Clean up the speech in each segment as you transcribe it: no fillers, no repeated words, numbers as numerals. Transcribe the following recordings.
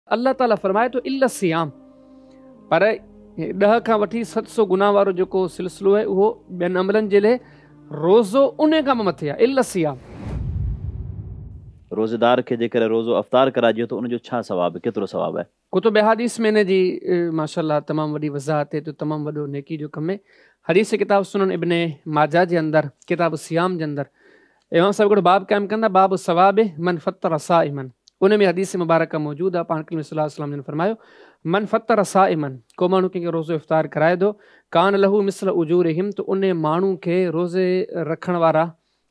अल्लाह ताला फरमाए तो इल्ला सियाम, पर 10 खां वठी 700 गुना वारो जेको सिलसिलो आहे उहो ॿियनि अमलनि जे लाइ रोज़ो उन खां मथे आहे। इल्ला सियाम, रोज़ेदार खे जेकर रोज़ो अफ़तार कराइजे तो उनजो छा सवाब, केतिरो सवाब आहे? कुतुब हदीस में इन जी माशाअल्लाह तमामु वॾी वज़ाहत है, तो तमामु वॾो नेकी जो कमु आहे। हदीस किताब सुनन इब्ने माजा जे अंदरि किताब सियाम जे अंदरि इमाम साहिब हिकिड़ो बाब क़ाइमु कंदा, बाब सवाब मन फतर साइमन। उन में हदीस मुबारक मौजूदु आहे। पाण सल्लल्लाहु अलैहि वसल्लम ने फरमायो, मन फतर साइमन, को माण्हू कंहिंखे रोज़ो इफ़्तार कराए थो, कान लहू मिसल उजूरिहिम, तो उन माण्हू खे रोज़े रखण वारा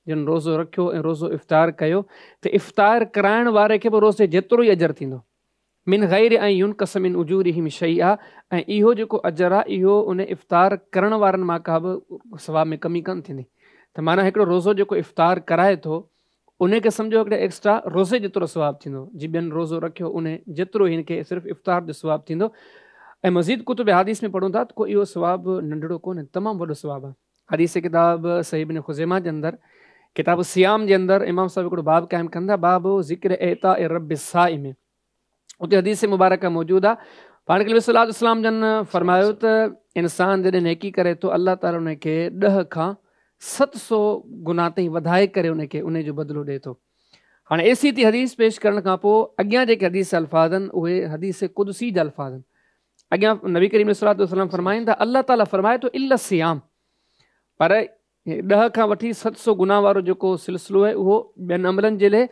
जिन रोज़ो रखियो ऐं रोज़ो इफ़्तार कयो त इफ़्तार कराइण वारे खे बि रोज़े जेतिरो ई अजर थींदो। मिन गैर ऐं युनक़स मिन उजूरिहिम शैआ, ऐं इहो जेको अजर आहे इहो उन इफ़्तार करण वारनि मां का बि सवाब में कमी कोन थींदी। त माना हिकिड़ो रोज़ो जेको इफ़्तार कराए थो उनखे सम्झो हिकिड़े एक्स्ट्रा रोज़े जेतिरो सवाबु थींदो, जी ॿियनि रोज़ो रखियो उन जेतिरो हिनखे सिर्फ़ु इफ़्तार जो सवाबु थींदो। ऐं मज़ीद कुतुब हदीस में पढ़ूं था त को इहो सवाबु नंढड़ो कोन्हे, तमामु वॾो सवाबु आहे। हदीस किताब सही इब्न खुज़ैमा जे अंदरि किताब सियाम जे अंदरि इमाम साहिब हिकिड़ो बाब क़ाइमु कंदा, बाब ज़िक्र एता ए रब साइम। उते हदीस मुबारक मौजूदु आहे। पाण सल्लल्लाहु अलैहि वसल्लम जन फरमायो त इंसान जॾहिं नेकी करे थो अल्लाह ताला उनखे 10 खां 700 गुना ताईं वधाए करे उनखे उनजो बदिलो ॾिए थो। हाणे एसी थी हदीस पेश करण खां पोइ अॻियां जेके हदीस अल्फाज़ आहिनि उहे हदीस कुदसी जा अल्फाज़ आहिनि। अॻियां नबी करीम सल्लल्लाहु अलैहि वसल्लम फरमाइनि था, अल्लाह ताला फरमाए तो इल्ला सियाम, पर 10 खां वठी 700 गुना वारो जेको सिलसिलो आहे उहो ॿियनि अमलनि जे लाइ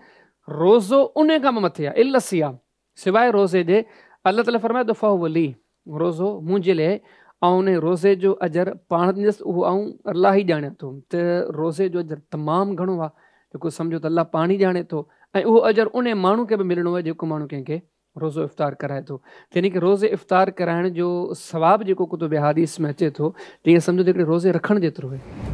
रोज़ो उन खां मथे आहे। इल्ला सियाम, सिवाइ रोज़े जे। अल्लाह ताला फरमाए तो फ़हुव ली, रोज़ो मुंहिंजे लाइ, ऐं उन रोज़े जो अजर पाण ॾिसि उहो ऐं अलाह ई ॼाणे थो। त रोज़े जो अजर तमामु घणो आहे, जेको सम्झो त अलाह पाण ई ॼाणे थो, ऐं उहो अजर उन माण्हू खे बि मिलणो आहे जेको माण्हू कंहिंखे रोज़ो इफ़्तार कराए थो। त यानी कि रोज़े इफ़्तार कराइण जो सवाबु जेको कुतुब हदीस में अचे थो, त ईअं सम्झो त हिकिड़े रोज़े रखण जेतिरो आहे।